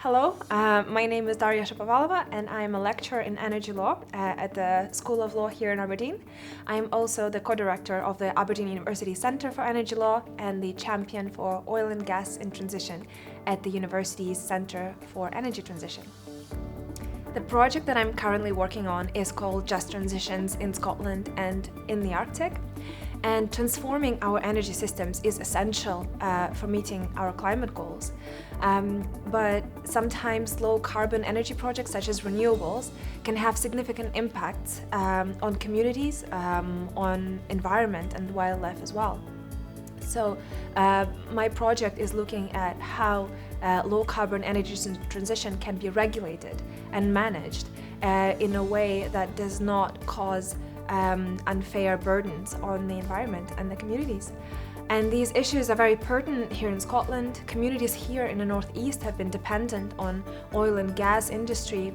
Hello, my name is Daria Shapovalova and I am a lecturer in energy law at the School of Law here in Aberdeen. I am also the co-director of the Aberdeen University Centre for Energy Law and the champion for oil and gas in transition at the university's Centre for Energy Transition. The project that I'm currently working on is called Just Transitions in Scotland and in the Arctic. And transforming our energy systems is essential for meeting our climate goals. But sometimes low carbon energy projects such as renewables can have significant impacts on communities, on environment and wildlife as well. So my project is looking at how low carbon energy transition can be regulated and managed in a way that does not cause unfair burdens on the environment and the communities. And these issues are very pertinent here in Scotland. Communities here in the northeast have been dependent on oil and gas industry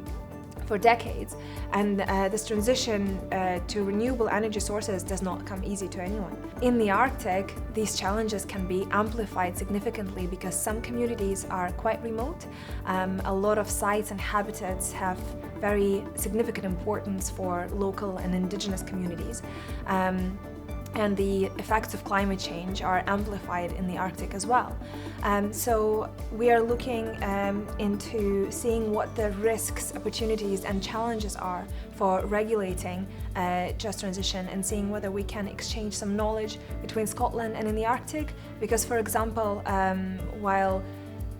for decades, and this transition to renewable energy sources does not come easy to anyone. In the Arctic, these challenges can be amplified significantly because some communities are quite remote. A lot of sites and habitats have very significant importance for local and indigenous communities. And the effects of climate change are amplified in the Arctic as well. So we are looking into seeing what the risks, opportunities and challenges are for regulating just transition and seeing whether we can exchange some knowledge between Scotland and in the Arctic. Because, for example, while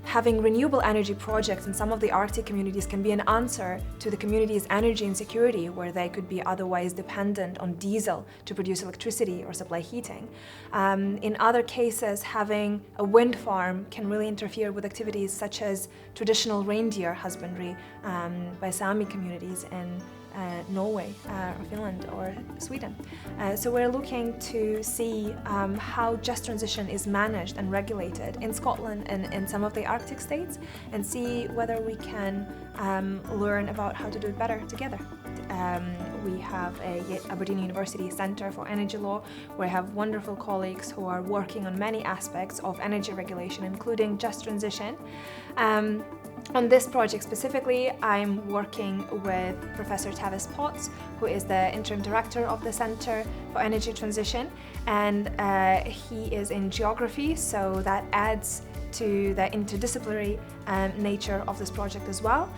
having renewable energy projects in some of the Arctic communities can be an answer to the community's energy insecurity, where they could be otherwise dependent on diesel to produce electricity or supply heating. In other cases, having a wind farm can really interfere with activities such as traditional reindeer husbandry by Sami communities in Norway, or Finland or Sweden. So we're looking to see how just transition is managed and regulated in Scotland and in some of the Arctic states, and see whether we can learn about how to do it better together. We have a Aberdeen University Centre for Energy Law, where I have wonderful colleagues who are working on many aspects of energy regulation, including just transition. On this project specifically, I'm working with Professor Tavis Potts, who is the interim director of the Centre for Energy Transition, and he is in geography, so that adds to the interdisciplinary nature of this project as well.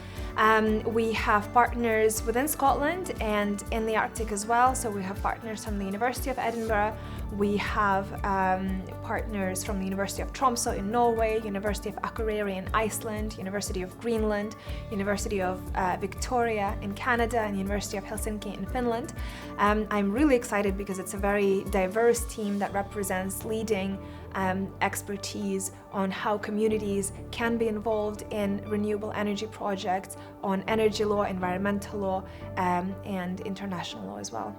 We have partners within Scotland and in the Arctic as well, so we have partners from the University of Edinburgh, we have partners from the University of Tromsø in Norway, University of Akureyri in Iceland, University of Greenland, University of Victoria in Canada, and University of Helsinki in Finland. I'm really excited because it's a very diverse team that represents leading expertise on how communities can be involved in renewable energy projects, on energy law, environmental law, and international law as well.